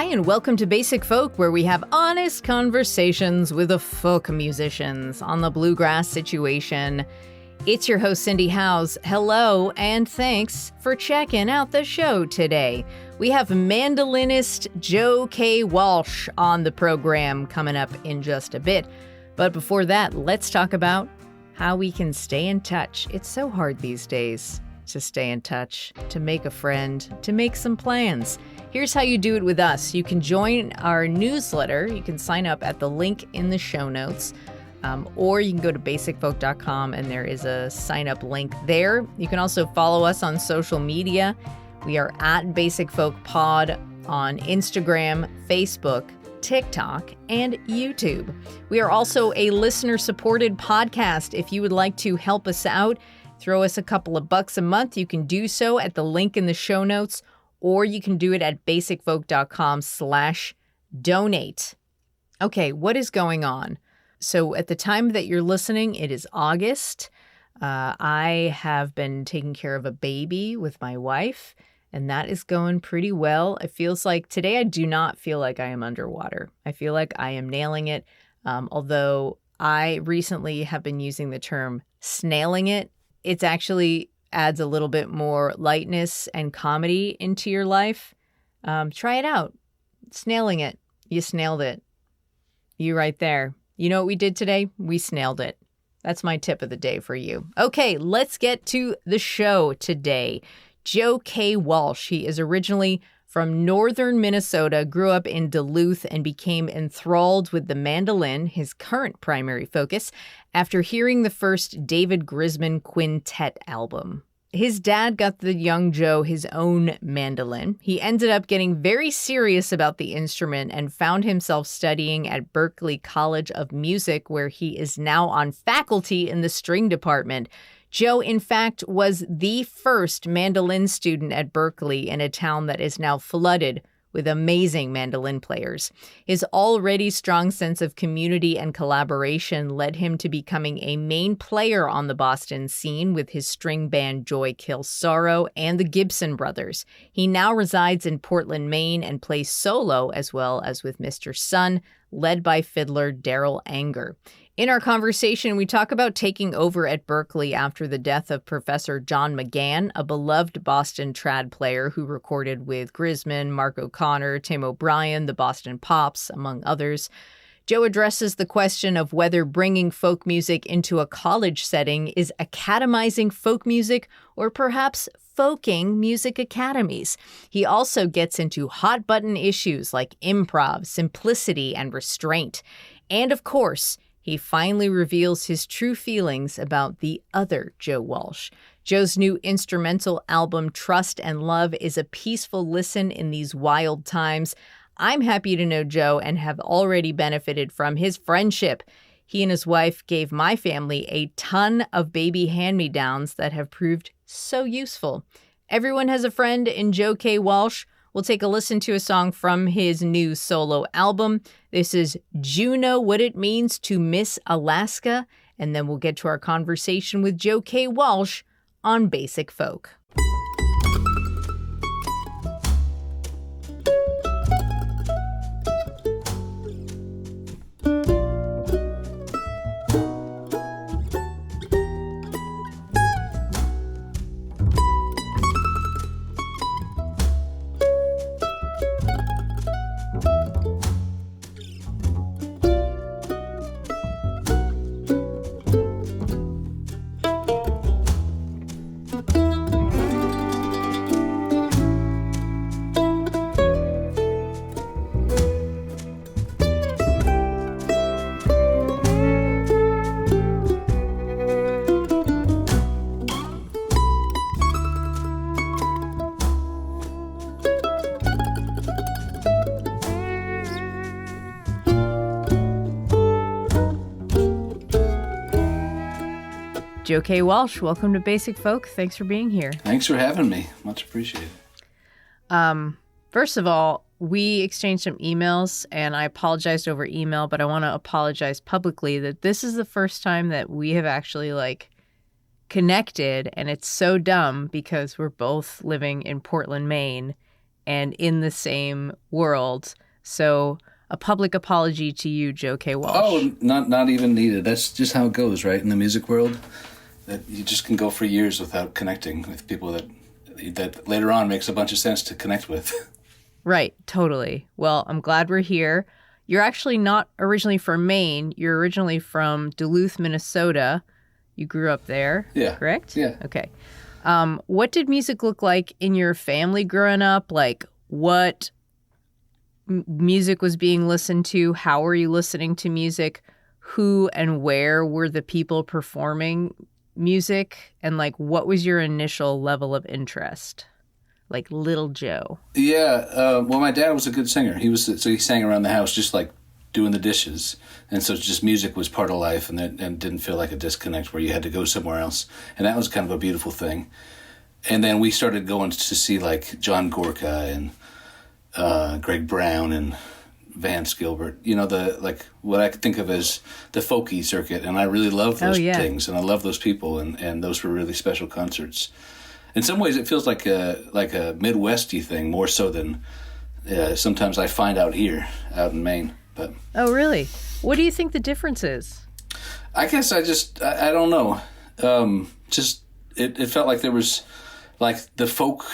Hi, and welcome to Basic Folk, where we have honest conversations with the folk musicians on the bluegrass situation. It's your host, Cindy Howes. Hello, and thanks for checking out the show today. We have mandolinist Joe K. Walsh on the program coming up in just a bit. But before that, let's talk about how we can stay in touch. It's so hard these days to stay in touch, to make a friend, to make some plans. Here's how you do it with us. You can join our newsletter. You can sign up at the link in the show notes, or you can go to basicfolk.com and there is a sign up link there. You can also follow us on social media. We are at Basic Folk Pod on Instagram, Facebook, TikTok, and YouTube. We are also a listener-supported podcast. If you would like to help us out, throw us a couple of bucks a month, you can do so at the link in the show notes, or you can do it at basicfolk.com/donate. Okay, what is going on? So at the time that you're listening, it is August. I have been taking care of a baby with my wife, and that is going pretty well. It feels like today I do not feel like I am underwater. I feel like I am nailing it, although I recently have been using the term snailing it. It actually adds a little bit more lightness and comedy into your life. Try it out. Snailing it. You snailed it. You right there. You know what we did today? We snailed it. That's my tip of the day for you. Okay, let's get to the show today. Joe K. Walsh. He is originally from northern Minnesota, grew up in Duluth, and became enthralled with the mandolin, his current primary focus, after hearing the first David Grisman Quintet album. His dad got the young Joe his own mandolin. He ended up getting very serious about the instrument and found himself studying at Berklee College of Music, where he is now on faculty in the string department. Joe, in fact, was the first mandolin student at Berklee in a town that is now flooded with amazing mandolin players. His already strong sense of community and collaboration led him to becoming a main player on the Boston scene with his string band Joy Kills Sorrow and the Gibson Brothers. He now resides in Portland, Maine, and plays solo as well as with Mr. Sun, led by fiddler Darol Anger. In our conversation, we talk about taking over at Berklee after the death of Professor John McGann, a beloved Boston trad player who recorded with Grisman, Mark O'Connor, Tim O'Brien, the Boston Pops, among others. Joe addresses the question of whether bringing folk music into a college setting is academizing folk music or perhaps folking music academies. He also gets into hot-button issues like improv, simplicity, and restraint. And of course, he finally reveals his true feelings about the other Joe Walsh. Joe's new instrumental album, Trust and Love, is a peaceful listen in these wild times. I'm happy to know Joe and have already benefited from his friendship. He and his wife gave my family a ton of baby hand-me-downs that have proved so useful. Everyone has a friend in Joe K. Walsh. We'll take a listen to a song from his new solo album. This is "Do You Know What It Means to Miss Alaska?" And then we'll get to our conversation with Joe K. Walsh on Basic Folk. Joe K. Walsh, welcome to Basic Folk. Thanks for being here. Thanks for having me. Much appreciated. First of all, we exchanged some emails, and I apologized over email, but I want to apologize publicly that this is the first time that we have actually, connected, and it's so dumb because we're both living in Portland, Maine, and in the same world. So a public apology to you, Joe K. Walsh. Oh, not even needed. That's just how it goes, right? In the music world, that you just can go for years without connecting with people that later on makes a bunch of sense to connect with. Right, totally. Well, I'm glad we're here. You're actually not originally from Maine. You're originally from Duluth, Minnesota. You grew up there, Yeah. correct? Yeah. Okay. What did music look like in your family growing up? Like, what music was being listened to? How were you listening to music? Who and where were the people performing music? And, like, what was your initial level of interest? Like Little Joe. Yeah. Well, my dad was a good singer. He sang around the house just like doing the dishes, and so just music was part of life, and didn't feel like a disconnect where you had to go somewhere else, and that was kind of a beautiful thing. And then we started going to see like John Gorka and Greg Brown and Vance Gilbert. You know, what I could think of as the folky circuit, and I really love those things, and I love those people, and those were really special concerts. In some ways, it feels like a Midwesty thing more so than sometimes I find out here, out in Maine. But oh, really? What do you think the difference is? I guess I don't know. It felt like there was like the folk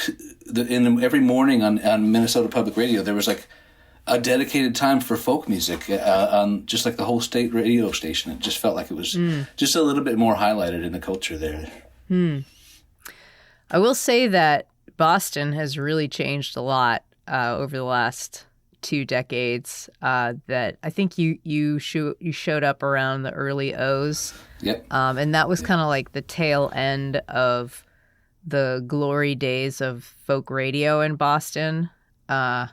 every morning on Minnesota Public Radio. There was like a dedicated time for folk music on just like the whole state radio station. It just felt like it was just a little bit more highlighted in the culture there. I will say that Boston has really changed a lot over the last 2 decades. That I think you showed up around the early O's. Yep. And that was kind of like the tail end of the glory days of folk radio in Boston. I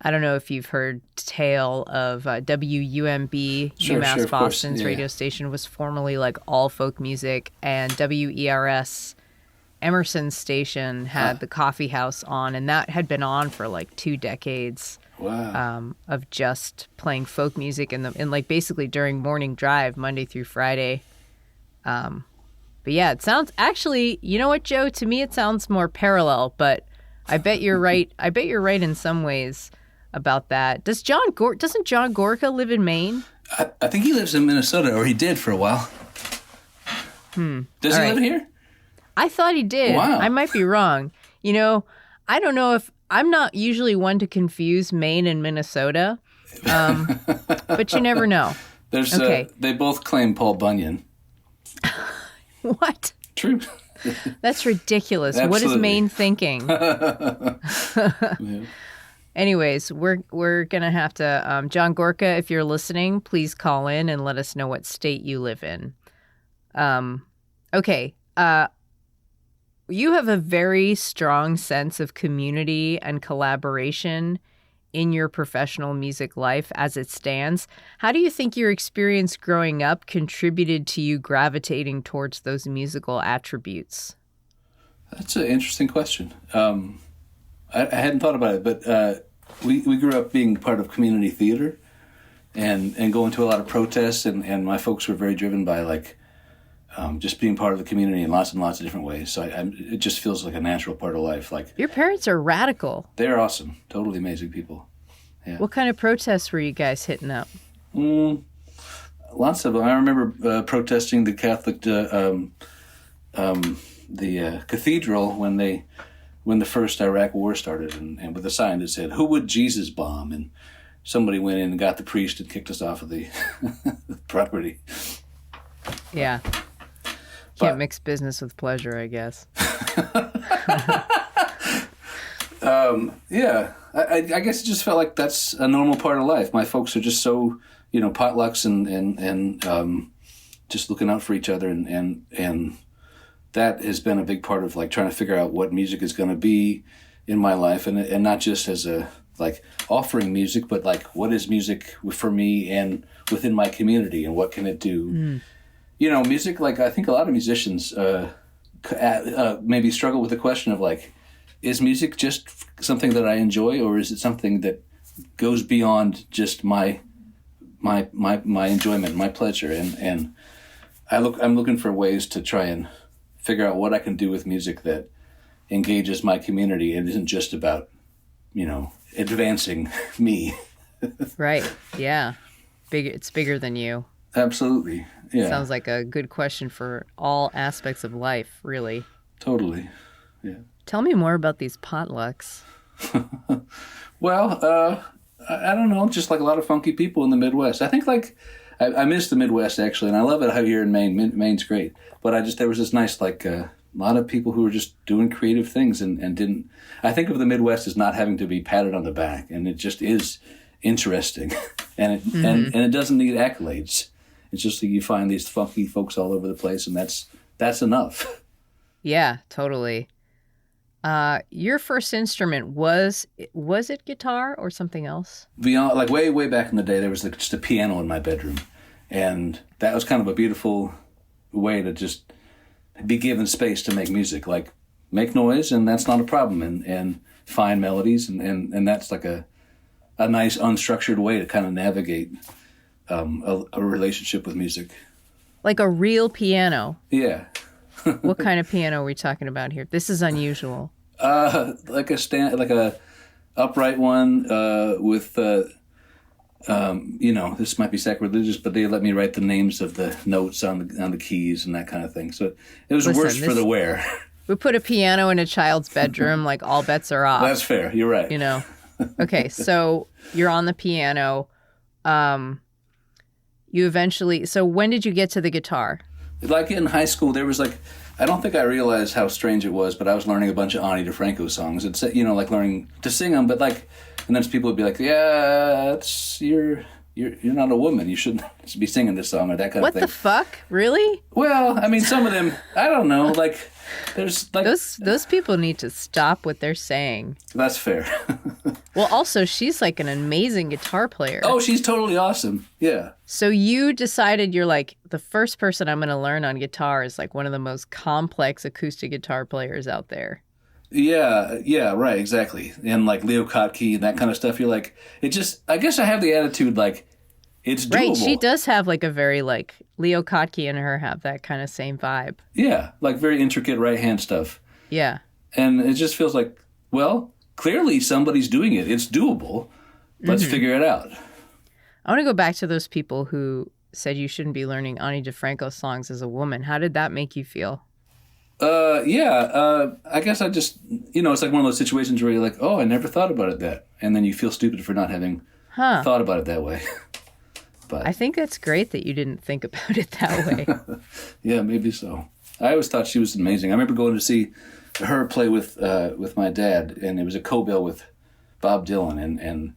don't know if you've heard tale of WUMB, UMass Boston's radio station was formerly like all folk music, and WERS Emerson's station had the coffee house on, and that had been on for like 2 decades. Wow. Of just playing folk music in like basically during morning drive, Monday through Friday. But yeah, it sounds actually, you know what, Joe? To me, it sounds more parallel, but I bet you're right. I bet you're right in some ways about that. Doesn't John Gorka live in Maine? I think he lives in Minnesota, or he did for a while. Does he live here? I thought he did. Wow. I might be wrong. You know, I don't know if I'm not usually one to confuse Maine and Minnesota, but you never know. They both claim Paul Bunyan. What? True. That's ridiculous. Absolutely. What is Maine thinking? Yeah. Anyways, we're gonna have to. John Gorka, if you're listening, please call in and let us know what state you live in. Okay. You have a very strong sense of community and collaboration in your professional music life as it stands. How do you think your experience growing up contributed to you gravitating towards those musical attributes? That's an interesting question. I hadn't thought about it, but we grew up being part of community theater and going to a lot of protests, and my folks were very driven by like just being part of the community in lots and lots of different ways. So it just feels like a natural part of life. Like your parents are radical. They're awesome, totally amazing people. Yeah. What kind of protests were you guys hitting up? Lots of them. I remember protesting the Catholic, the cathedral when the first Iraq War started, and with a sign that said, "Who would Jesus bomb?" And somebody went in and got the priest and kicked us off of the property. Yeah. Can't mix business with pleasure, I guess. Yeah. I guess it just felt like that's a normal part of life. My folks are just so, potlucks and just looking out for each other, and that has been a big part of like trying to figure out what music is going to be in my life, and not just as a like offering music, but like what is music for me and within my community, and what can it do? Music, like I think a lot of musicians maybe struggle with the question of like, is music just something that I enjoy, or is it something that goes beyond just my enjoyment, my pleasure? And I'm looking for ways to try and figure out what I can do with music that engages my community and isn't just about advancing me. Right. Yeah. It's bigger than you. Absolutely. Yeah. Sounds like a good question for all aspects of life, really. Totally. Yeah. Tell me more about these potlucks. Well, I don't know, just like a lot of funky people in the Midwest. I think I miss the Midwest actually, and I love it out here in Maine. Maine's great, but there was this nice a lot of people who were just doing creative things and didn't. I think of the Midwest as not having to be patted on the back, and it just is interesting, and it doesn't need accolades. It's just that you find these funky folks all over the place, and that's enough. Yeah, totally. Your first instrument was it guitar or something else? Beyond, way back in the day, there was just a piano in my bedroom, and that was kind of a beautiful way to just be given space to make music, make noise, and that's not a problem, and find melodies, and that's like a nice unstructured way to kind of navigate a relationship with music. Like a real piano. Yeah. What kind of piano are we talking about here? This is unusual. Like a upright one with this might be sacrilegious, but they let me write the names of the notes on the keys and that kind of thing. So it was worse for the wear. We put a piano in a child's bedroom, all bets are off. That's fair. You're right. Okay, so you're on the piano. So when did you get to the guitar? In high school, there was I don't think I realized how strange it was, but I was learning a bunch of Ani DeFranco songs. It's learning to sing them, but and then people would be like, "Yeah, you're not a woman. You shouldn't be singing this song," or that kind of thing. What the fuck? Really? Well, I mean, some of them, I don't know. There's those people need to stop what they're saying. That's fair. Well, also, she's an amazing guitar player. Oh, she's totally awesome. Yeah. So you decided you're the first person I'm going to learn on guitar is one of the most complex acoustic guitar players out there. Yeah, right, exactly. And Leo Kottke and that kind of stuff, you're it just, I guess I have the attitude it's doable. Right, she does have a very Leo Kottke and her have that kind of same vibe. Yeah, very intricate right hand stuff. Yeah. And it just feels well, clearly somebody's doing it. It's doable. Let's figure it out. I want to go back to those people who said you shouldn't be learning Ani DeFranco songs as a woman. How did that make you feel? I guess I just, it's one of those situations where you're oh, I never thought about it that. And then you feel stupid for not having thought about it that way. But I think that's great that you didn't think about it that way. Yeah, maybe so. I always thought she was amazing. I remember going to see her play with my dad, and it was a co-bill with Bob Dylan, and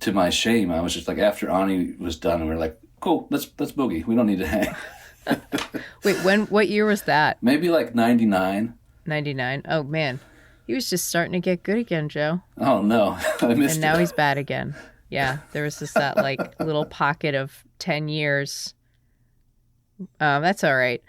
to my shame, I was just after Ani was done, and we were cool, let's boogie. We don't need to hang. Wait, what year was that? Maybe 99. 99? Oh, man. He was just starting to get good again, Joe. Oh, no. I missed it. And now he's bad again. Yeah, there was just that little pocket of 10 years. That's all right.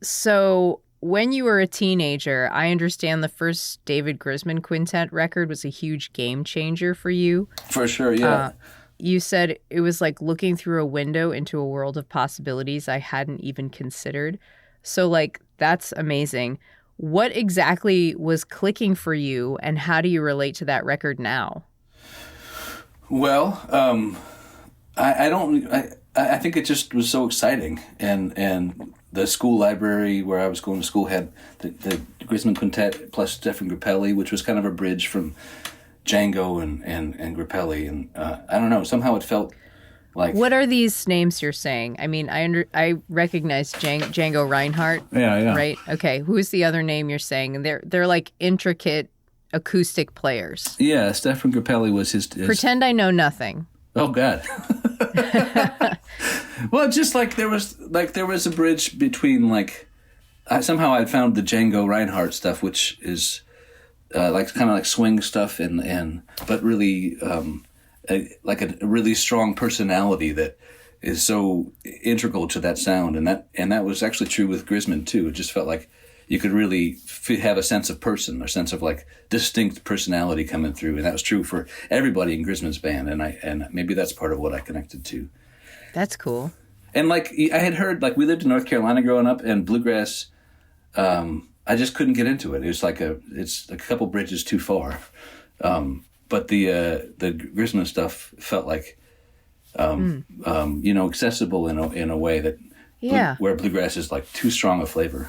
So when you were a teenager, I understand the first David Grisman Quintet record was a huge game changer for you. For sure, yeah. You said it was looking through a window into a world of possibilities I hadn't even considered. So that's amazing. What exactly was clicking for you, and how do you relate to that record now? Well, I think it just was so exciting, and the school library where I was going to school had the Grisman Quintet plus Stefan Grappelli, which was kind of a bridge from Django and Grappelli, and I don't know, somehow it felt What are these names you're saying? I mean, I recognize Django Reinhardt. Yeah. Right? Okay, who's the other name you're saying? And they're intricate acoustic players. Yeah, Stefan Grappelli was his... Pretend I know nothing. Oh, God. Well, just there was a bridge between somehow I found the Django Reinhardt stuff, which is kind of swing stuff, and but really a really strong personality that is so integral to that sound, and that was actually true with Grisman too. It just felt like you could really have a sense of person, a sense of distinct personality coming through, and that was true for everybody in Grisman's band, and maybe that's part of what I connected to. That's cool. And I had heard, we lived in North Carolina growing up, and bluegrass, I I just couldn't get into it. It's a couple bridges too far. But the Grisman stuff felt like, accessible in a way that, where bluegrass is like too strong a flavor.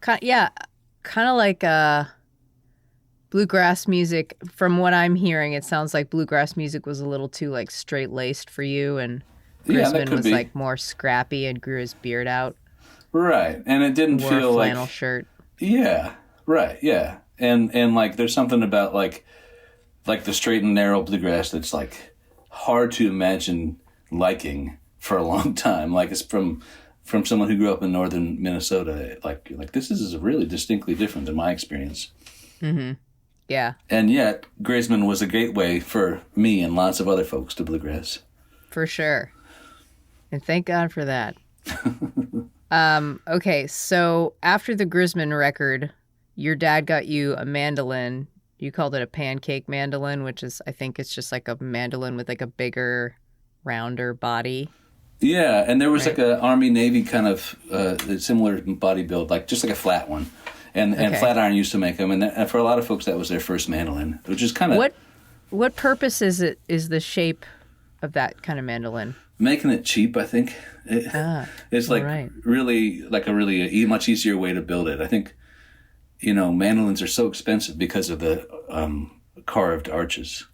Kind of like bluegrass music. From what I'm hearing, it sounds like bluegrass music was a little too like straight laced for you, and Grisman was like more scrappy and grew his beard out. Right, and it didn't feel like flannel shirt. Yeah, right, yeah, and like there's something about like the straight and narrow bluegrass that's like hard to imagine liking for a long time. Like it's from someone who grew up in northern Minnesota. Like this is really distinctly different than my experience. Mm-hmm. Yeah. And yet, Grisman was a gateway for me and lots of other folks to bluegrass. For sure. And thank God for that. Okay, so after the Grisman record, your dad got you a mandolin. You called it a pancake mandolin, which is, I think it's just like a mandolin with like a bigger, rounder body. Yeah, and there was like a Army-Navy kind of similar body build, like just like a flat one. And Flatiron used to make them, and for a lot of folks, that was their first mandolin, which is kind of... What purpose is the shape of that kind of mandolin? Making it cheap, I think. It's like really a much easier way to build it. I think, mandolins are so expensive because of the carved arches.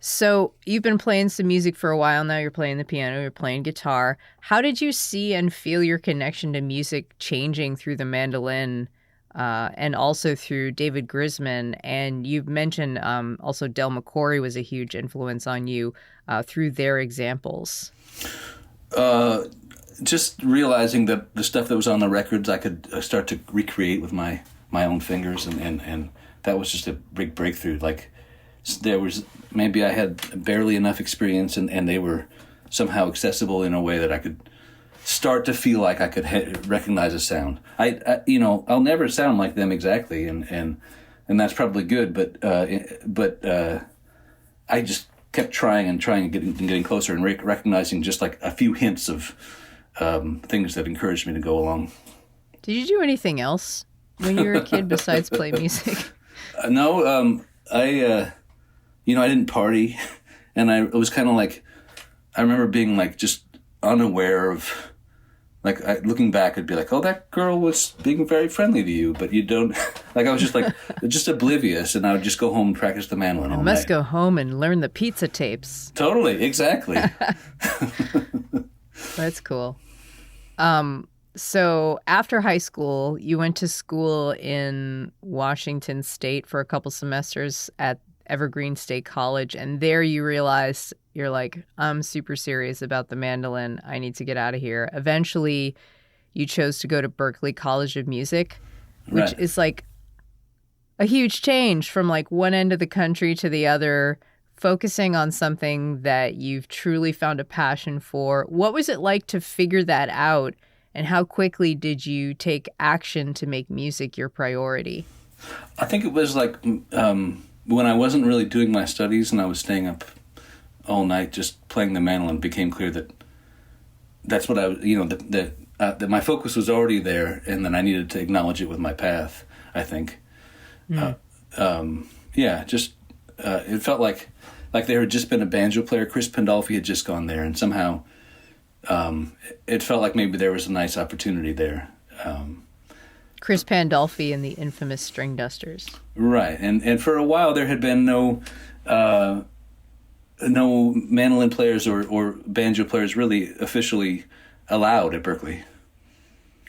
So you've been playing some music for a while now. You're playing the piano, you're playing guitar. How did you see and feel your connection to music changing through the mandolin and also through David Grisman? And you've mentioned also Del McCoury was a huge influence on you through their examples. Just realizing that the stuff that was on the records I could start to recreate with my own fingers, and that was just a big breakthrough. Like there was, maybe I had barely enough experience, and they were somehow accessible in a way that I could start to feel like I could recognize a sound. I'll never sound like them exactly, and that's probably good. But I just kept trying and getting closer and recognizing just like a few hints of things that encouraged me to go along. Did you do anything else when you were a kid besides play music? No, I didn't party, and it was kind of like, I remember being like just unaware of, like looking back, I'd be like, oh, that girl was being very friendly to you, but you don't, like I was just like, just oblivious, and I would just go home and practice the mandolin all night. I must go home and learn the pizza tapes. Totally, exactly. That's cool. So after high school, you went to school in Washington State for a couple semesters at Evergreen State College, and there you realized, you're like, I'm super serious about the mandolin. I need to get out of here. Eventually, you chose to go to Berklee College of Music, which is like a huge change from like one end of the country to the other, focusing on something that you've truly found a passion for. What was it like to figure that out, and how quickly did you take action to make music your priority? I think it was like when I wasn't really doing my studies and I was staying up all night just playing the mandolin, it became clear that that's what I was, that my focus was already there, and then I needed to acknowledge it with my path, I think. It felt like there had just been a banjo player. Chris Pandolfi had just gone there, and somehow it felt like maybe there was a nice opportunity there. Chris Pandolfi and the infamous String Dusters. Right, and for a while there had been no mandolin players or banjo players really officially allowed at Berklee.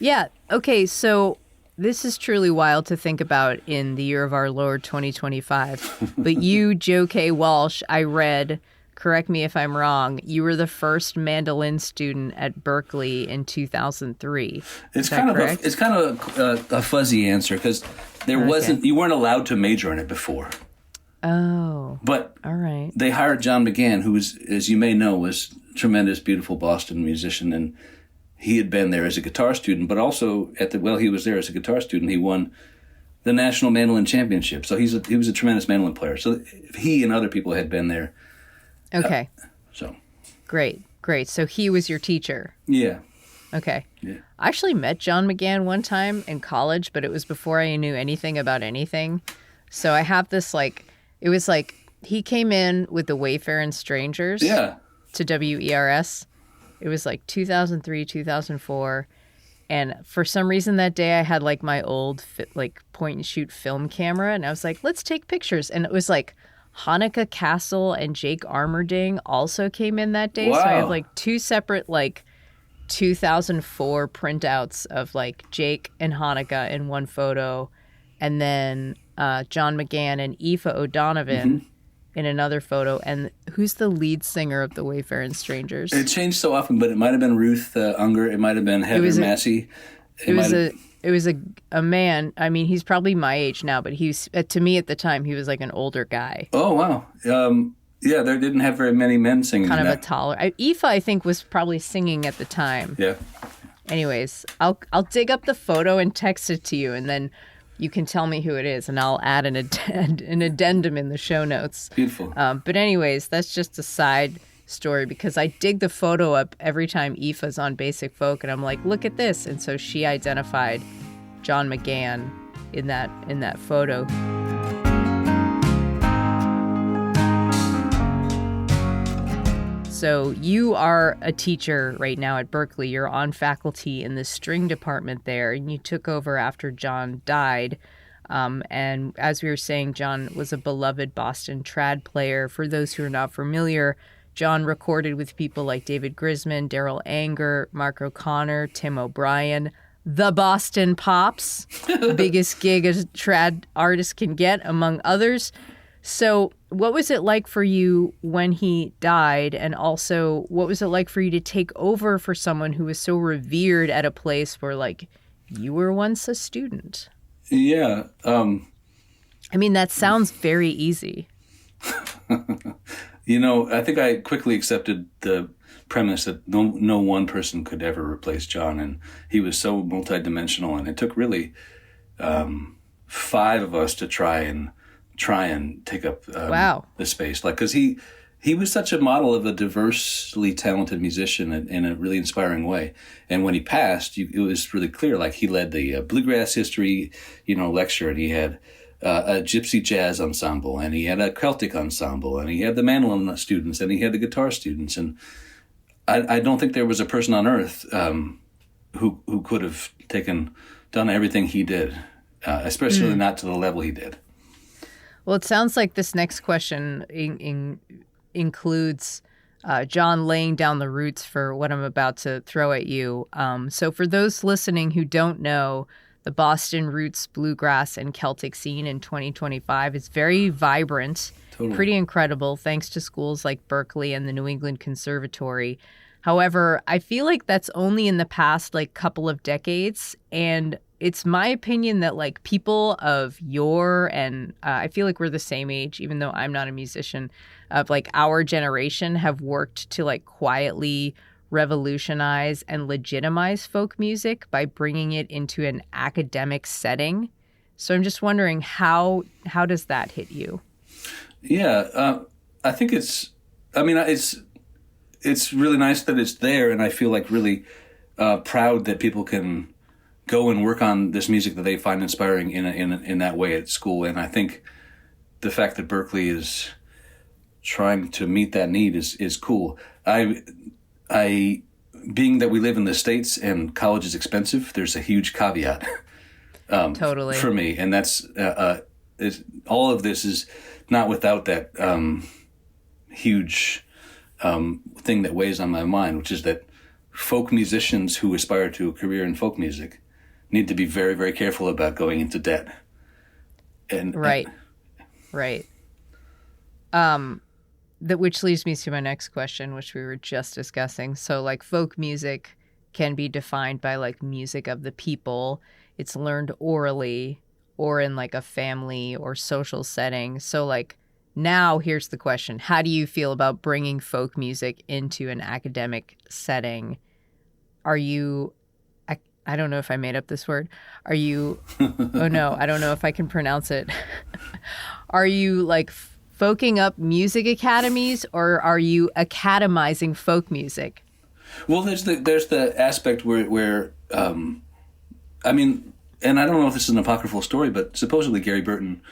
Yeah, okay, so this is truly wild to think about in the year of our Lord 2025. But you, Joe K. Walsh, I read, correct me if I'm wrong, you were the first mandolin student at Berklee in 2003. It's kind of a fuzzy answer, because you weren't allowed to major in it before. Oh. But all right. They hired John McGann, who was, as you may know, was a tremendous, beautiful Boston musician, and he had been there as a guitar student, but also he was there as a guitar student. He won the National Mandolin Championship. So he was a tremendous mandolin player. So he and other people had been there. Okay. Great. So he was your teacher. Yeah. Okay. Yeah. I actually met John McGahn one time in college, but it was before I knew anything about anything. So I have this it was he came in with the Wayfaring Strangers Yeah. to WERS. It was 2003, 2004. And for some reason that day I had my old point and shoot film camera, and I was like, let's take pictures. And it was Hanukkah Castle and Jake Armerding also came in that day. Wow. So I have two separate 2004 printouts of Jake and Hanukkah in one photo, and then John McGahn and Aoife O'Donovan in another photo. And who's the lead singer of the Wayfaring Strangers? It changed so often, but it might have been Ruth Unger. It might have been Heather Massey. It was a man. I mean, he's probably my age now, but he's to me at the time he was an older guy. Oh wow. Yeah, they didn't have very many men singing. Kind of a taller. Aoife, I think, was probably singing at the time. Yeah. Anyways, I'll dig up the photo and text it to you, and then you can tell me who it is, and I'll add an addendum in the show notes. Beautiful. But anyways, that's just a side story because I dig the photo up every time Aoife's on Basic Folk, and I'm like, look at this. And so she identified John McGahn in that photo. So you are a teacher right now at Berklee. You're on faculty in the string department there, and you took over after John died. And as we were saying, John was a beloved Boston trad player. For those who are not familiar, John recorded with people like David Grisman, Darol Anger, Mark O'Connor, Tim O'Brien, the Boston Pops, biggest gig a trad artist can get, among others. So what was it like for you when he died? And also, what was it like for you to take over for someone who was so revered at a place where, you were once a student? Yeah. I mean, that sounds very easy. I think I quickly accepted the premise that no one person could ever replace John. And he was so multidimensional. And it took really 5 of us to try and take up the space, because he was such a model of a diversely talented musician in a really inspiring way. And when he passed, it was really clear. He led the bluegrass history, lecture, and he had a gypsy jazz ensemble, and he had a Celtic ensemble, and he had the mandolin students, and he had the guitar students. And I don't think there was a person on earth who could have done everything he did, especially not to the level he did. Well, it sounds like this next question includes John laying down the roots for what I'm about to throw at you. So for those listening who don't know, the Boston roots, bluegrass, and Celtic scene in 2025 is very vibrant, pretty incredible, thanks to schools like Berklee and the New England Conservatory. However, I feel like that's only in the past couple of decades, and it's my opinion that people of and I feel like we're the same age, even though I'm not a musician, of our generation have worked to quietly revolutionize and legitimize folk music by bringing it into an academic setting. So I'm just wondering how does that hit you? Yeah, I think it's really nice that it's there, and I feel really proud that people can go and work on this music that they find inspiring in that way at school. And I think the fact that Berklee is trying to meet that need is cool. I being that we live in the States and college is expensive, there's a huge caveat totally for me. And that's all of this is not without that huge thing that weighs on my mind, which is that folk musicians who aspire to a career in folk music need to be very, very careful about going into debt. Right. Which leads me to my next question, which we were just discussing. So folk music can be defined by music of the people. It's learned orally or in a family or social setting. So now here's the question. How do you feel about bringing folk music into an academic setting? Are you, I don't know if I made up this word. Are you, oh no, I don't know if I can pronounce it. Are you folking up music academies, or are you academizing folk music? Well, there's the aspect where I mean, and I don't know if this is an apocryphal story, but supposedly Gary Burton,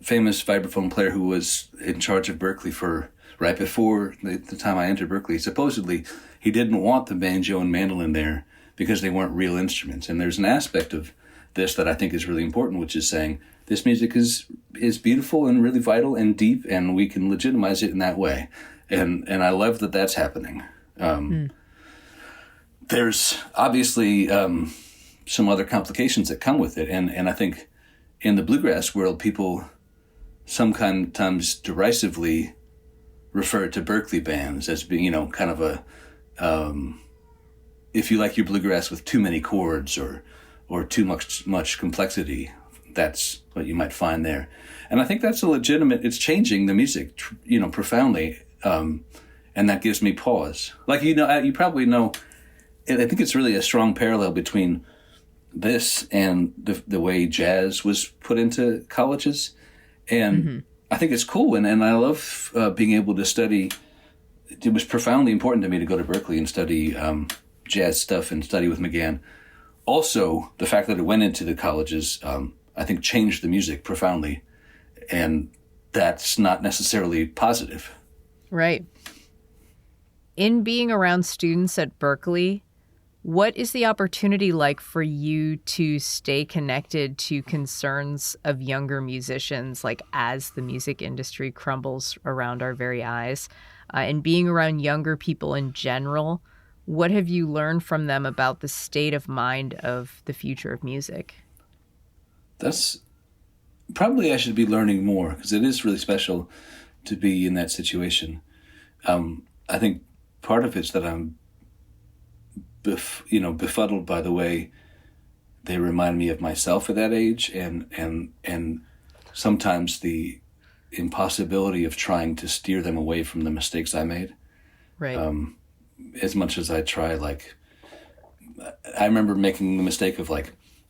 famous vibraphone player who was in charge of Berklee for right before the time I entered Berklee, supposedly he didn't want the banjo and mandolin there because they weren't real instruments. And there's an aspect of this that I think is really important, which is saying this music is beautiful and really vital and deep, and we can legitimize it in that way. And I love that that's happening. There's obviously some other complications that come with it, and I think in the bluegrass world, people sometimes derisively refer to Berklee bands as being, kind of a if you like your bluegrass with too many chords or too much complexity, that's what you might find there. And I think that's a legitimate. It's changing the music, profoundly, and that gives me pause. Like you probably know. I think it's really a strong parallel between this and the way jazz was put into colleges. And I think it's cool. And I love being able to study. It was profoundly important to me to go to Berklee and study jazz stuff and study with McGann. Also, the fact that it went into the colleges, I think, changed the music profoundly. And that's not necessarily positive. Right. In being around students at Berklee, what is the opportunity like for you to stay connected to concerns of younger musicians, like as the music industry crumbles around our very eyes? And being around younger people in general, what have you learned from them about the state of mind of the future of music? That's probably I should be learning more, because it is really special to be in that situation. I think part of it's that I'm befuddled by the way they remind me of myself at that age, and sometimes the impossibility of trying to steer them away from the mistakes I made. Right. As much as I try, I remember making the mistake of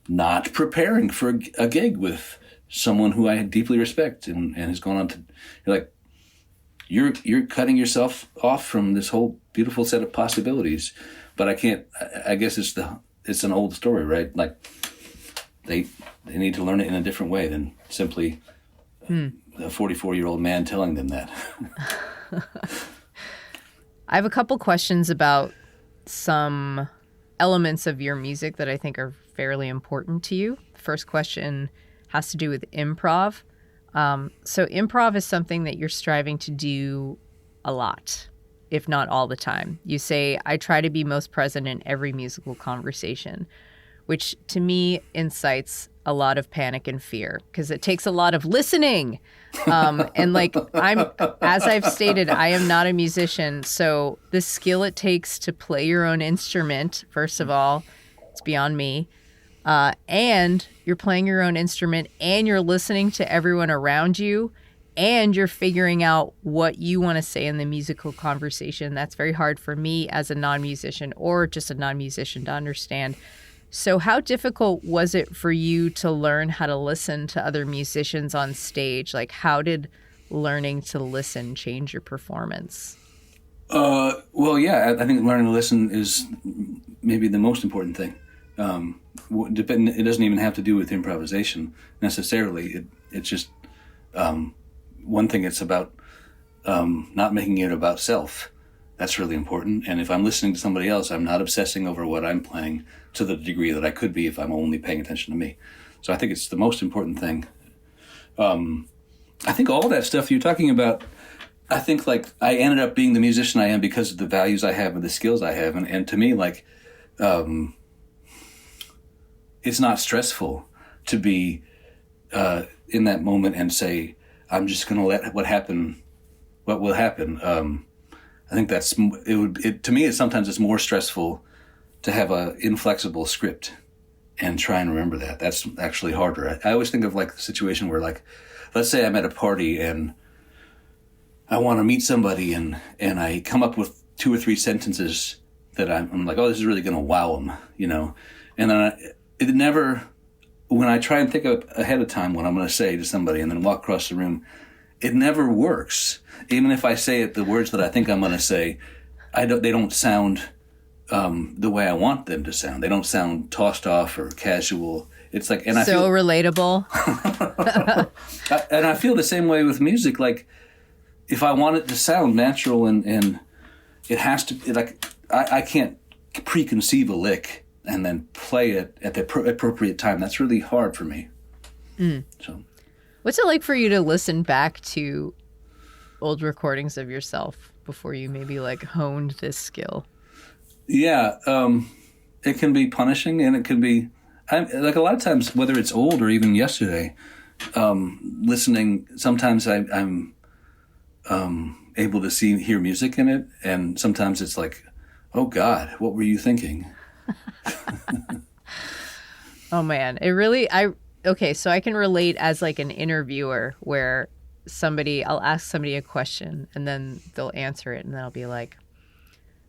not preparing for a gig with someone who I deeply respect and has gone on to, you're cutting yourself off from this whole beautiful set of possibilities. But I can't. I guess it's an old story, right? They need to learn it in a different way than simply a 44-year-old man telling them that. I have a couple questions about some elements of your music that I think are fairly important to you. The first question has to do with improv. So improv is something that you're striving to do a lot, if not all the time. You say, I try to be most present in every musical conversation, which to me incites a lot of panic and fear because it takes a lot of listening. As I've stated, I am not a musician. So the skill it takes to play your own instrument, first of all, it's beyond me. And you're playing your own instrument and you're listening to everyone around you and you're figuring out what you want to say in the musical conversation. That's very hard for me as a non-musician or just a non-musician to understand. So how difficult was it for you to learn how to listen to other musicians on stage? How did learning to listen change your performance? Well, yeah, I think learning to listen is maybe the most important thing. It doesn't even have to do with improvisation necessarily. It's just one thing. It's about not making it about self. That's really important. And if I'm listening to somebody else, I'm not obsessing over what I'm playing to the degree that I could be if I'm only paying attention to me. So I think it's the most important thing. I think all that stuff you're talking about, I think I ended up being the musician I am because of the values I have and the skills I have. And to me, it's not stressful to be in that moment and say, I'm just going to let what will happen. I think to me, sometimes it's more stressful to have a inflexible script and try and remember that. That's actually harder. I always think of the situation where let's say I'm at a party and I want to meet somebody and I come up with 2 or 3 sentences that I'm like, oh, this is really going to wow them, and then when I try and think of ahead of time what I'm going to say to somebody and then walk across the room, it never works. Even if I say it, the words that I think I'm going to say, they don't sound the way I want them to sound. They don't sound tossed off or casual. It's like, and I feel relatable. And I feel the same way with music. Like, if I want it to sound natural and it has to, like, I can't preconceive a lick and then play it at the appropriate time. That's really hard for me. So, what's it like for you to listen back to old recordings of yourself before you maybe like honed this skill? Yeah, it can be punishing, and it can be, like, a lot of times, whether it's old or even yesterday, listening, sometimes I'm able to hear music in it, and sometimes it's like, oh God, what were you thinking? Oh man, okay, so I can relate as like an interviewer where I'll ask somebody a question and then they'll answer it, and then I'll be like,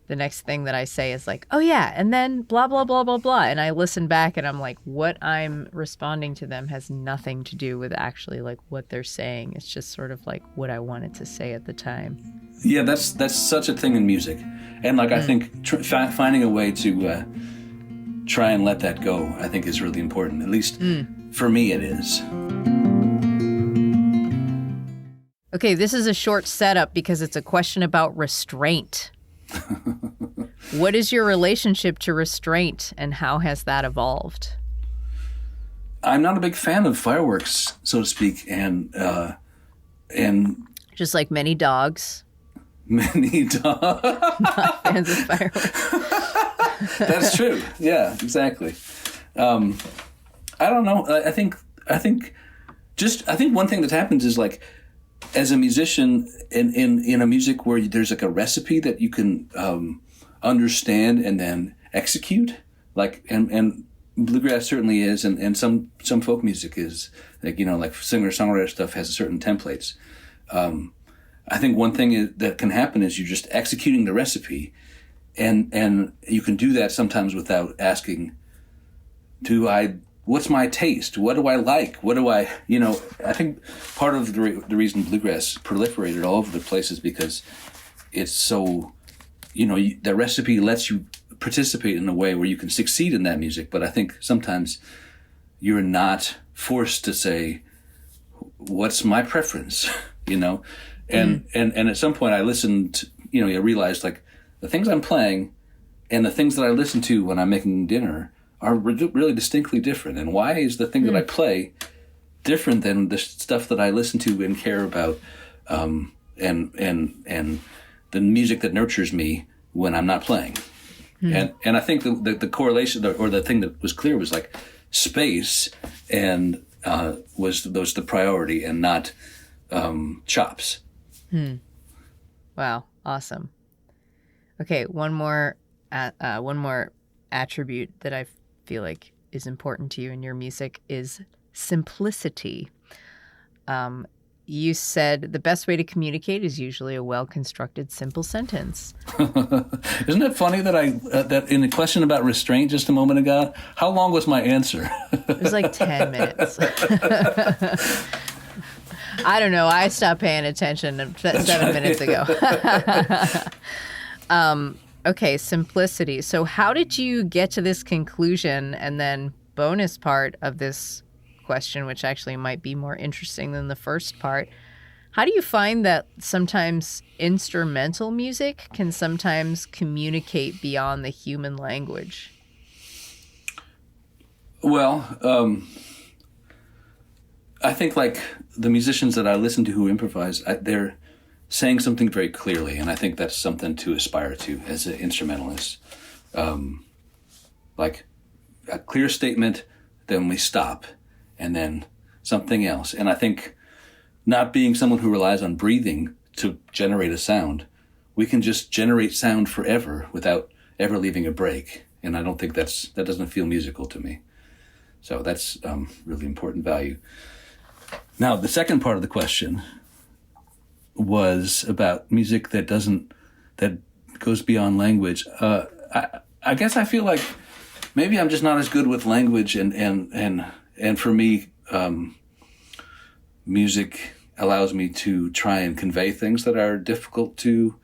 the next thing that I say is like, oh yeah, and then blah, blah, blah, blah, blah. And I listen back and I'm like, what I'm responding to them has nothing to do with actually like what they're saying. It's just sort of like what I wanted to say at the time. Yeah, that's such a thing in music. And like, I think finding a way to try and let that go, I think is really important. At least for me, it is. Okay, this is a short setup because it's a question about restraint. What is your relationship to restraint, and how has that evolved? I'm not a big fan of fireworks, so to speak, and just like many dogs. Many dogs. Not fans of fireworks. That's true. Yeah, exactly. I don't know. I think one thing that happens is, like, as a musician in a music where there's like a recipe that you can understand and then execute, like, and bluegrass certainly is, and some folk music is, like, like singer-songwriter stuff has certain templates. I think one thing that can happen is you're just executing the recipe, and you can do that sometimes without asking, what's my taste? What do I like? What do I, I think part of the reason bluegrass proliferated all over the place is because it's so, the recipe lets you participate in a way where you can succeed in that music. But I think sometimes you're not forced to say, what's my preference? And at some point I listened, I realized, like, the things I'm playing and the things that I listen to when I'm making dinner are really distinctly different. And why is the thing that I play different than the stuff that I listen to and care about, and the music that nurtures me when I'm not playing? And I think the correlation, or the thing that was clear, was like space, and was the priority, and not chops. Wow, awesome. Okay, one more attribute that I feel like is important to you in your music is simplicity. You said the best way to communicate is usually a well-constructed, simple sentence. Isn't it funny that that in the question about restraint just a moment ago, how long was my answer? It was like 10 minutes. I don't know. I stopped paying attention 7 minutes ago. Okay, simplicity. So how did you get to this conclusion? And then bonus part of this question, which actually might be more interesting than the first part, how do you find that sometimes instrumental music can sometimes communicate beyond the human language? Well, I think, like, the musicians that I listen to who improvise, they're saying something very clearly, and I think that's something to aspire to as an instrumentalist. Like a clear statement, then we stop, and then something else. And I think, not being someone who relies on breathing to generate a sound, we can just generate sound forever without ever leaving a break. And I don't think that doesn't feel musical to me. So that's really important value. Now, the second part of the question was about music that goes beyond language. I guess I feel like maybe I'm just not as good with language, and for me, music allows me to try and convey things that are difficult to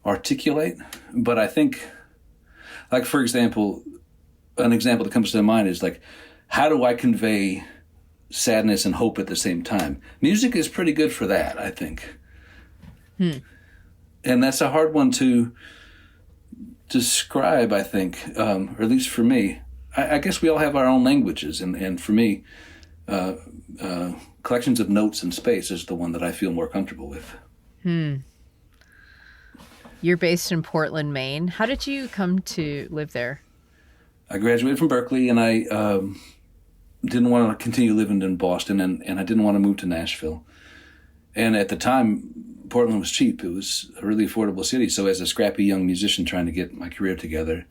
articulate. But I think Like, for example, an example that comes to mind is like, how do I convey sadness and hope at the same time? Music is pretty good for that, I think. And that's a hard one to describe, I think, or at least for me. I guess we all have our own languages, and for me, collections of notes in space is the one that I feel more comfortable with. You're based in Portland, Maine. How did you come to live there? I graduated from Berklee, and I didn't want to continue living in Boston, and I didn't want to move to Nashville. And at the time, Portland was cheap. It was a really affordable city. So as a scrappy young musician trying to get my career together,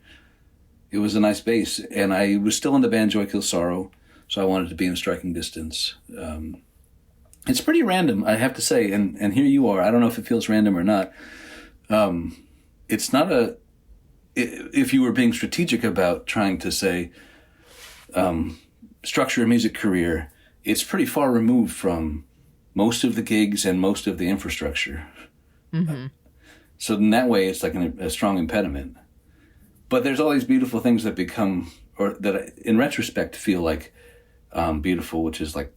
it was a nice base. And I was still in the band Joy Kills Sorrow, so I wanted to be in striking distance. It's pretty random, I have to say, and here you are. I don't know if it feels random or not. It's not if you were being strategic about trying to say, structure a music career, it's pretty far removed from most of the gigs and most of the infrastructure. So in that way, it's like a strong impediment. But there's all these beautiful things that become, or that in retrospect feel like beautiful, which is like,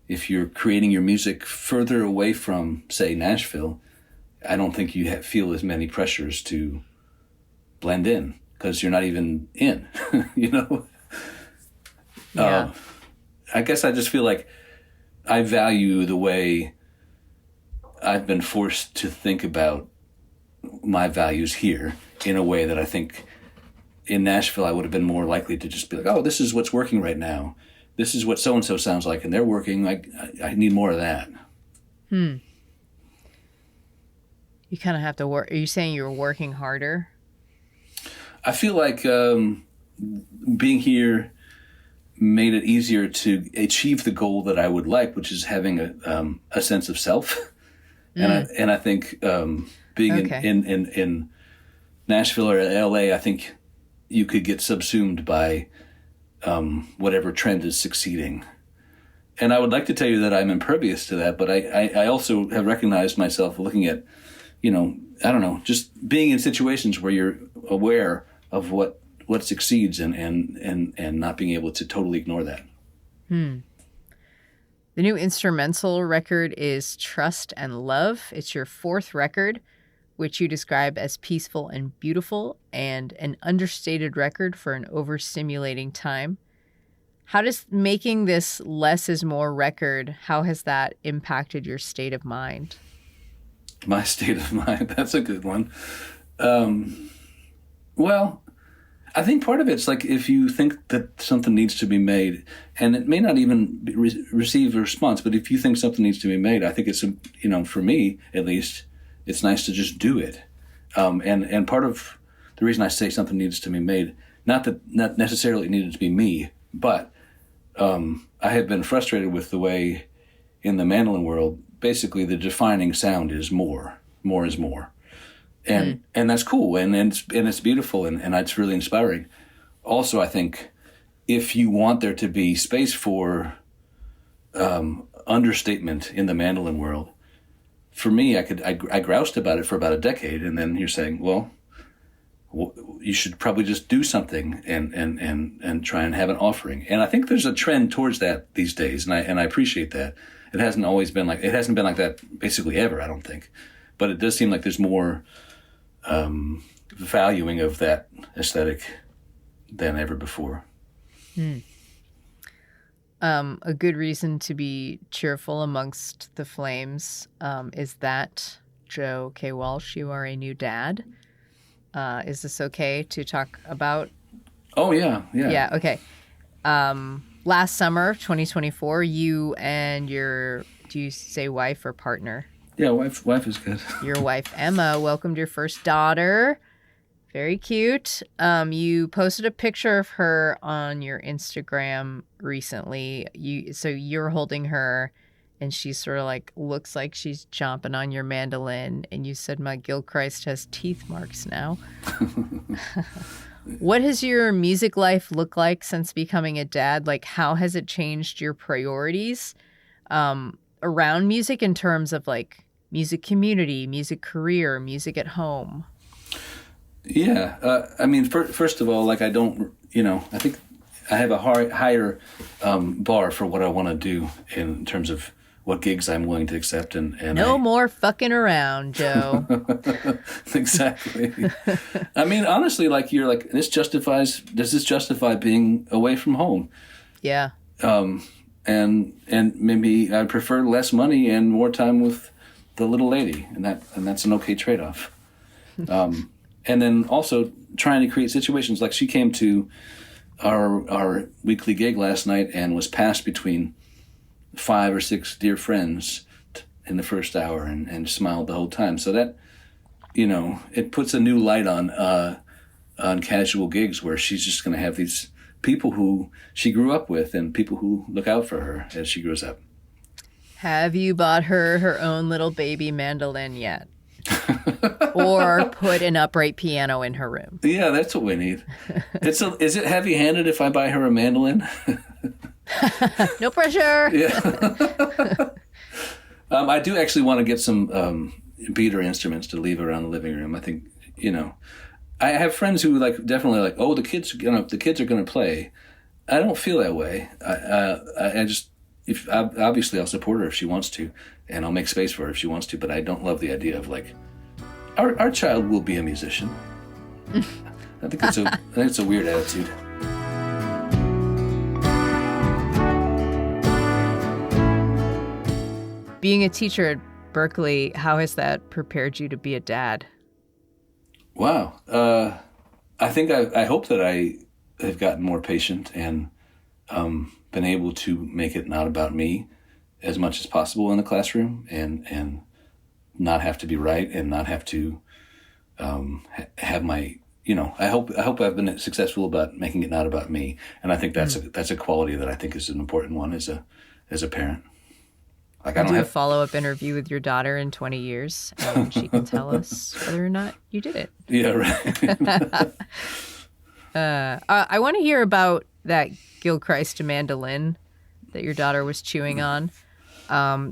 if you're creating your music further away from, say, Nashville, I don't think you feel as many pressures to blend in, because you're not even in, you know? Yeah. I guess I just feel like I value the way I've been forced to think about my values here in a way that I think in Nashville I would have been more likely to just be like, oh, this is what's working right now. This is what so-and-so sounds like, and they're working. I need more of that. You kind of have to work. Are you saying you were working harder? I feel like being here made it easier to achieve the goal that I would like, which is having a sense of self. And I think being in Nashville or LA, I think you could get subsumed by whatever trend is succeeding. And I would like to tell you that I'm impervious to that, but I also have recognized myself looking at, I don't know, just being in situations where you're aware of what succeeds and not being able to totally ignore that. The new instrumental record is Trust and Love. It's your fourth record, which you describe as peaceful and beautiful, and an understated record for an overstimulating time. How does making this less is more record, how has that impacted your state of mind? My state of mind, that's a good one. Well, I think part of it's like if you think that something needs to be made, and it may not even receive a response, but if you think something needs to be made, I think it's, for me at least, it's nice to just do it. And part of the reason I say something needs to be made, not necessarily it needed to be me, but I have been frustrated with the way in the mandolin world, basically the defining sound is more. More is more. And that's cool, and it's beautiful, and it's really inspiring. Also, I think if you want there to be space for understatement in the mandolin world, for me, I groused about it for about a decade, and then you're saying, well, you should probably just do something and try and have an offering. And I think there's a trend towards that these days, and I appreciate that. It hasn't been like that basically ever, I don't think, but it does seem like there's more valuing of that aesthetic than ever before. A good reason to be cheerful amongst the flames is that, Joe K. Walsh, you are a new dad. Is this okay to talk about? Oh, yeah. Yeah, okay. Last summer, 2024, you and do you say wife or partner? Yeah, wife is good. Your wife, Emma, welcomed your first daughter. Very cute. You posted a picture of her on your Instagram recently. You're holding her, and she sort of like looks like she's chomping on your mandolin. And you said, "My Gilchrist has teeth marks now." What has your music life looked like since becoming a dad? Like, how has it changed your priorities around music in terms of like music community, music career, music at home? Yeah. I mean, first of all, like I don't, I think I have a higher bar for what I want to do in terms of what gigs I'm willing to accept. No more fucking around, Joe. Exactly. I mean, honestly, like you're like, does this justify being away from home? Yeah. And maybe I prefer less money and more time with the little lady, and that's an okay trade-off. And then also trying to create situations like she came to our weekly gig last night and was passed between 5 or 6 dear friends in the first hour and smiled the whole time. So that, it puts a new light on casual gigs where she's just going to have these people who she grew up with and people who look out for her as she grows up. Have you bought her own little baby mandolin yet? Or put an upright piano in her room? Yeah, that's what we need. Is it heavy-handed if I buy her a mandolin? No pressure. Yeah. I do actually want to get some beater instruments to leave around the living room. I think, I have friends who definitely oh, the kids are gonna play. I don't feel that way. I just obviously I'll support her if she wants to, and I'll make space for her if she wants to. But I don't love the idea of our child will be a musician. I think it's a weird attitude. Being a teacher at Berklee, how has that prepared you to be a dad? Wow. I think I hope that I have gotten more patient and been able to make it not about me as much as possible in the classroom and not have to be right and not have to have my, I hope I've been successful about making it not about me. And I think that's a quality that I think is an important one as a parent. I don't have a follow-up interview with your daughter in 20 years, and she can tell us whether or not you did it. Yeah, right. I want to hear about that Gilchrist mandolin that your daughter was chewing on.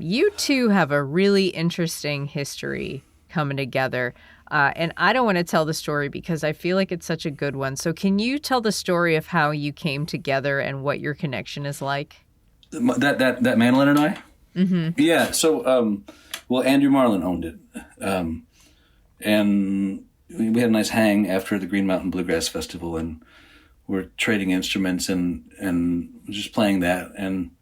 You two have a really interesting history coming together, and I don't want to tell the story because I feel like it's such a good one. So can you tell the story of how you came together and what your connection is like? That mandolin and I? Mm-hmm. Yeah, so, Andrew Marlin owned it. And we had a nice hang after the Green Mountain Bluegrass Festival, and we're trading instruments and just playing that. And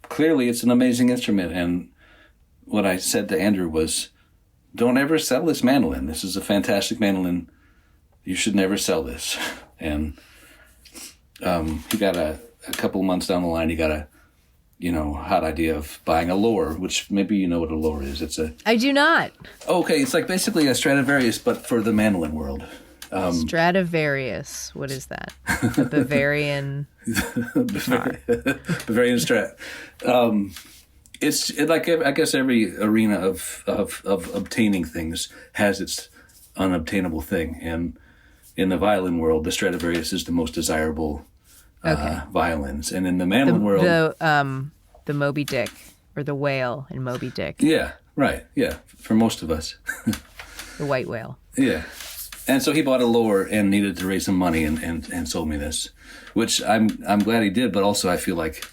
clearly it's an amazing instrument. And what I said to Andrew was, don't ever sell this mandolin. This is a fantastic mandolin. You should never sell this. And he got a couple of months down the line, he got a hot idea of buying a lower, which maybe you know what a lower is. I do not. Okay, it's like basically a Stradivarius, but for the mandolin world. Stradivarius, what is that? The Bavarian. Bavarian Strat. I guess every arena of obtaining things has its unobtainable thing, and in the violin world, the Stradivarius is the most desirable. Violins, and in the mandolin world, the Moby Dick or the whale in Moby Dick. Yeah, right. Yeah, for most of us, the white whale. Yeah, and so he bought a lower and needed to raise some money and sold me this, which I'm glad he did, but also I feel like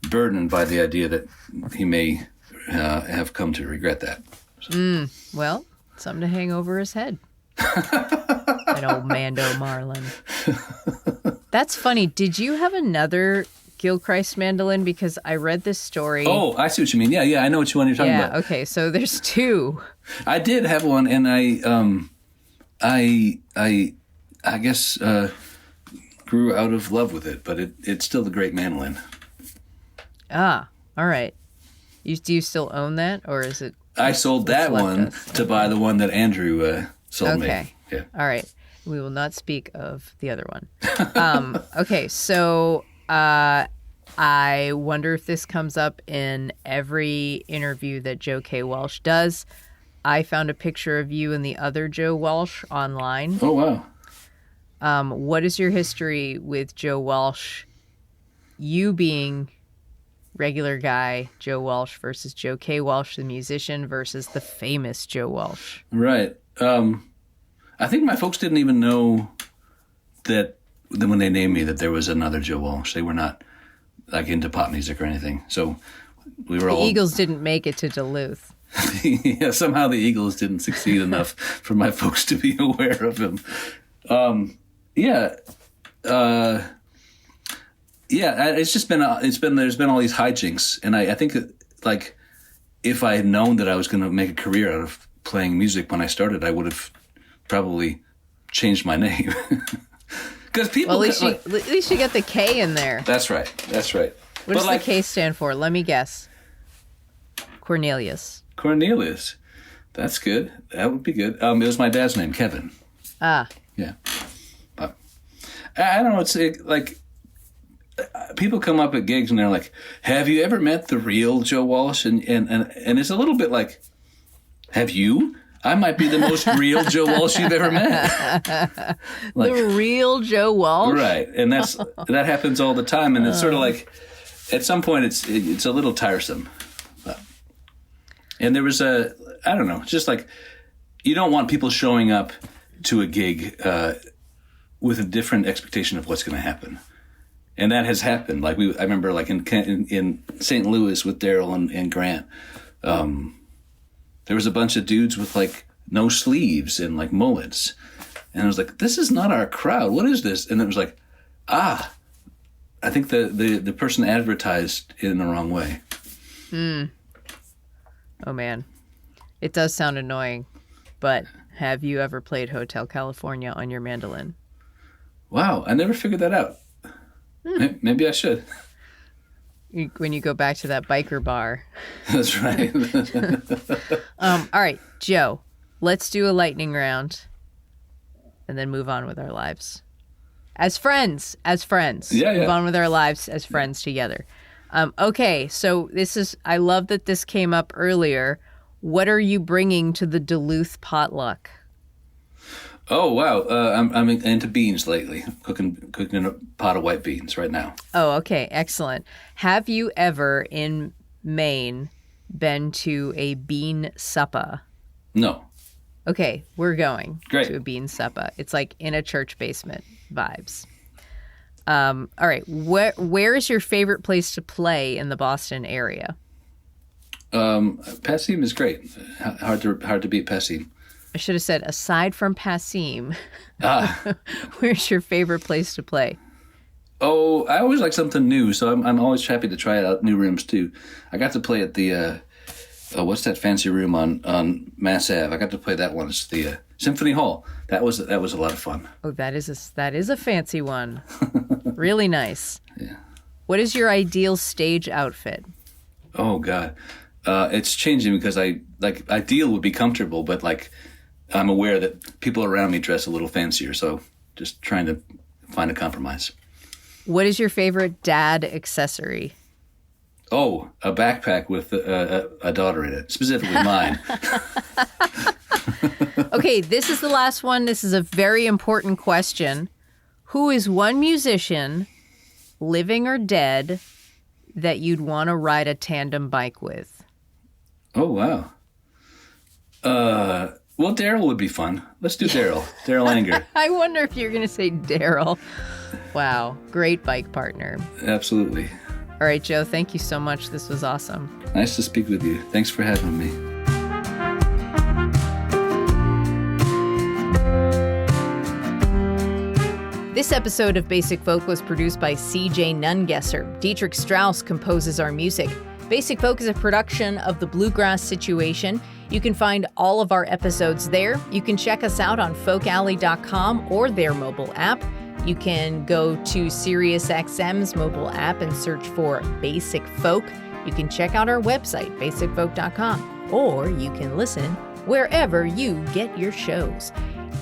burdened by the idea that he may have come to regret that. So. Well, something to hang over his head. An old Mando Marlin. That's funny. Did you have another Gilchrist mandolin? Because I read this story. Oh, I see what you mean. Yeah, I know which one you're talking about. Yeah, okay, so there's two. I did have one, and I guess grew out of love with it, but it's still the great mandolin. Ah, all right. Do you still own that, or is it? I sold that one to buy the one that Andrew sold me. Okay. Yeah. All right. We will not speak of the other one. Okay, so I wonder if this comes up in every interview that Joe K. Walsh does. I found a picture of you and the other Joe Walsh online. Oh, wow. What is your history with Joe Walsh? You being regular guy Joe Walsh versus Joe K. Walsh, the musician, versus the famous Joe Walsh. Right. I think my folks didn't even know that when they named me that there was another Joe Walsh. They were not like into pop music or anything. So we were all... The Eagles didn't make it to Duluth. Yeah, somehow the Eagles didn't succeed enough for my folks to be aware of him. It's just been there's been all these hijinks, and I think like if I had known that I was going to make a career out of playing music when I started, I would have probably changed my name. Because people, well, at least you got the K in there. That's right. What does the K stand for? Let me guess. Cornelius. That's good. That would be good. It was my dad's name, Kevin. Ah. Yeah. I don't know. It's like people come up at gigs and they're like, "Have you ever met the real Joe Walsh?" And it's a little bit like, "Have you? I might be the most real Joe Walsh you've ever met." Like, the real Joe Walsh, right? And that happens all the time, and it's sort of like, at some point, it's a little tiresome. And there was I don't know, just like, you don't want people showing up to a gig with a different expectation of what's going to happen. And that has happened. Like I remember like in St. Louis with Darol and Grant, there was a bunch of dudes with like no sleeves and like mullets. And I was like, this is not our crowd. What is this? And it was like, I think the person advertised it in the wrong way. Oh, man. It does sound annoying, but have you ever played Hotel California on your mandolin? Wow, I never figured that out. Maybe I should. When you go back to that biker bar. That's right. All right, Joe, let's do a lightning round and then move on with our lives. As friends. Yeah. Move on with our lives as friends together. Okay, so I love that this came up earlier. What are you bringing to the Duluth potluck? Oh, wow. I'm into beans lately. Cooking in a pot of white beans right now. Oh, okay. Excellent. Have you ever in Maine been to a bean supper? No. Okay, we're going Great. to a bean supper. It's like in a church basement vibes. All right. Where is your favorite place to play in the Boston area? Passim is great. Hard to beat Passim. I should have said, aside from Passim, where's your favorite place to play? Oh, I always like something new, so I'm always happy to try out new rooms too. I got to play at the what's that fancy room on Mass Ave? I got to play that one. It's the Symphony Hall. That was a lot of fun. Oh, that is a fancy one. Really nice. Yeah. What is your ideal stage outfit? Oh God, it's changing because ideal would be comfortable, but like I'm aware that people around me dress a little fancier, so just trying to find a compromise. What is your favorite dad accessory? Oh, a backpack with a daughter in it, specifically mine. Okay, this is the last one. This is a very important question. Who is one musician, living or dead, that you'd want to ride a tandem bike with? Oh, wow. Well, Darol would be fun. Let's do Darol. Darol Anger. I wonder if you're going to say Darol. Wow, great bike partner. Absolutely. All right, Joe, thank you so much. This was awesome. Nice to speak with you. Thanks for having me. This episode of Basic Folk was produced by C.J. Nungesser. Dietrich Strauss composes our music. Basic Folk is a production of the Bluegrass Situation. You can find all of our episodes there. You can check us out on folkalley.com or their mobile app. You can go to SiriusXM's mobile app and search for Basic Folk. You can check out our website, basicfolk.com, or you can listen wherever you get your shows.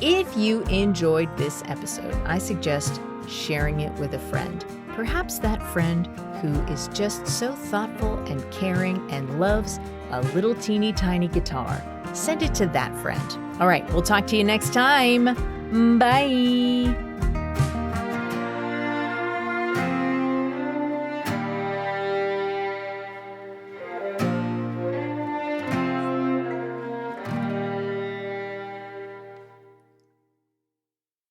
If you enjoyed this episode, I suggest sharing it with a friend. Perhaps that friend who is just so thoughtful and caring and loves a little teeny tiny guitar. Send it to that friend. All right, we'll talk to you next time. Bye.